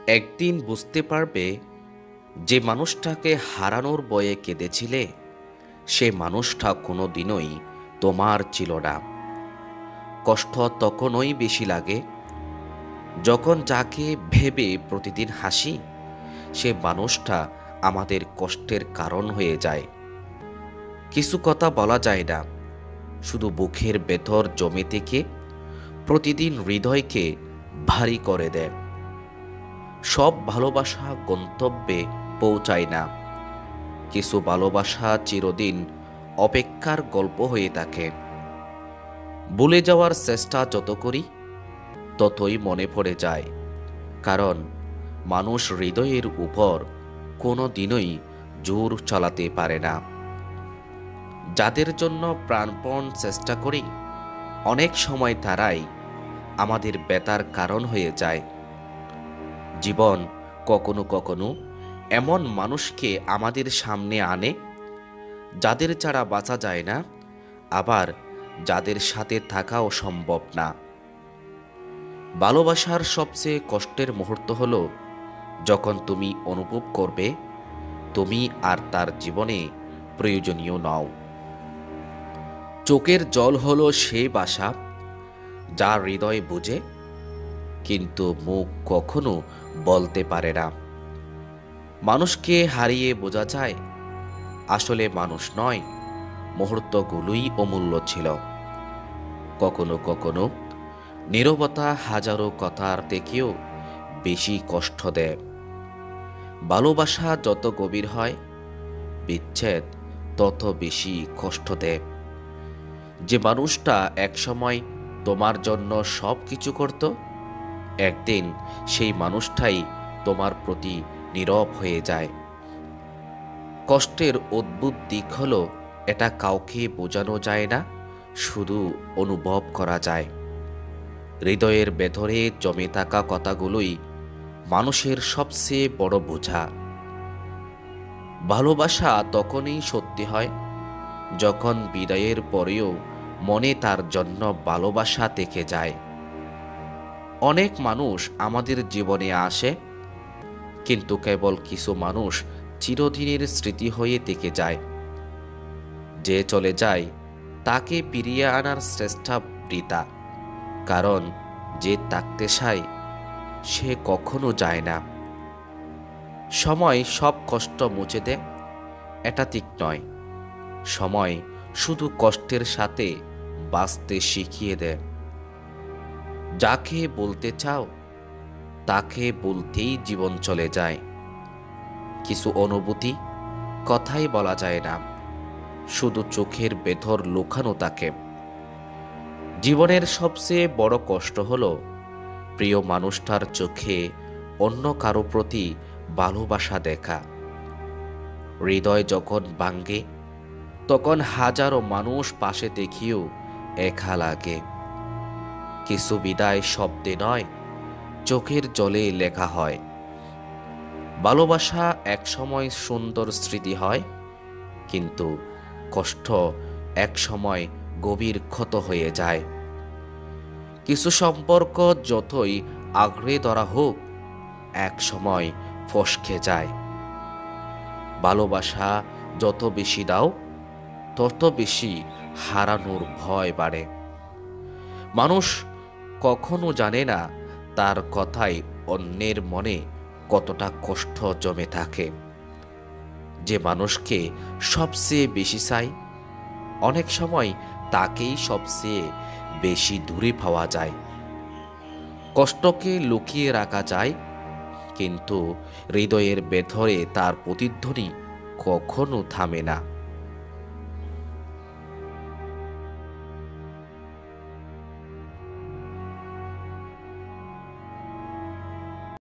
একদিন বুঝতে পারবে যে মানুষটাকে হারানোর বয়ে কেঁদেছিলে সে মানুষটা কোনোদিনই তোমার ছিল না। কষ্ট তখনই বেশি লাগে যখন যাকে ভেবে প্রতিদিন হাসি সে মানুষটা আমাদের কষ্টের কারণ হয়ে যায়। কিছু কথা বলা যায় না, শুধু বুকের ভেতর জমে থেকে প্রতিদিন হৃদয়কে ভারী করে দেয়। সব ভালোবাসা গন্তব্যে পৌঁছায় না, কিছু ভালোবাসা চিরদিন অপেক্ষার গল্প হয়ে থাকে। ভুলে যাওয়ার চেষ্টা যত করি ততই মনে পড়ে যায়, কারণ মানুষ হৃদয়ের উপর কোনো দিনই জোর চালাতে পারে না। যাদের জন্য প্রাণপণ চেষ্টা করি অনেক সময় তারাই আমাদের ব্যথার কারণ হয়ে যায়। জীবন কখনো কখনো এমন মানুষকে আমাদের সামনে আনে যাদের ছাড়া বাঁচা যায় না, আবার যাদের সাথে থাকাও সম্ভব না। ভালোবাসার সবচেয়ে কষ্টের মুহূর্ত হলো যখন তুমি অনুভব করবে তুমি আর তার জীবনে প্রয়োজনীয় নও। চোখের জল হলো সেই ভাষা যা হৃদয় বুঝে কিন্তু মুখ কখনো বলতে পারে না। মানুষকে হারিয়ে বোঝা যায় আসলে মানুষ নয়, মুহূর্তগুলোই অমূল্য ছিল। কখনো কখনো নীরবতা হাজারো কথার থেকেও বেশি কষ্ট দেয়। ভালোবাসা যত গভীর হয় বিচ্ছেদ তত বেশি কষ্ট দেয়। যে মানুষটা একসময় তোমার জন্য সব কিছু করত, একদিন সেই মানুষটাই তোমার প্রতি নীরব হয়ে যায়। কষ্টের অদ্ভুত দিক হলো এটা কাউকে বোঝানো যায় না, শুধু অনুভব করা যায়। হৃদয়ের ভেতরে জমে থাকা কথাগুলোই মানুষের সবচেয়ে বড় বোঝা। ভালোবাসা তখনই সত্যি হয় যখন বিদায়ের পরেও মনে তার জন্য ভালোবাসা থেকে যায়। অনেক মানুষ আমাদের জীবনে আসে, কিন্তু কেবল কিছু মানুষ চিরদিনের স্মৃতি হয়ে থেকে যায়। যে চলে যায় তাকে ফিরিয়ে আনার চেষ্টা বৃথা, কারণ যে থাকতে চায় সে কখনো যায় না। সময় সব কষ্ট মুছে দেয় এটা ঠিক নয়, সময় শুধু কষ্টের সাথে বাঁচতে শিখিয়ে দেয়। যাকে বলতে চাও তাকে বলতেই জীবন চলে যায়। কিছু অনুভূতি কথাই বলা যায় না, শুধু চোখের ভেতর লুকানো থাকে। জীবনের সবচেয়ে বড় কষ্ট হলো প্রিয় মানুষটার চোখে অন্য কারো প্রতি ভালোবাসা দেখা। হৃদয় যখন ভাঙে তখন হাজারো মানুষ পাশে দেখিও একা লাগে। কিছু বিদায় শব্দে নয়, চোখের জলে লেখা হয়। ভালোবাসা একসময় সুন্দর স্মৃতি হয়, কিন্তু কষ্ট একসময় গভীর ক্ষত হয়ে যায়। কিছু সম্পর্ক যতই আঁকড়ে ধরা হোক এক সময় ফসকে যায়। ভালোবাসা যত বেশি দাও তত বেশি হারানোর ভয় বাড়ে। মানুষ কখনো জানে না তার কথায় অন্যের মনে কতটা কষ্ট জমে থাকে। যে মানুষকে সবচেয়ে বেশি চাই অনেক সময় তাকেই সবচেয়ে বেশি দূরে পাওয়া যায়। কষ্টকে লুকিয়ে রাখা যায়, কিন্তু হৃদয়ের ভেতরে তার প্রতিধ্বনি কখনো থামে না।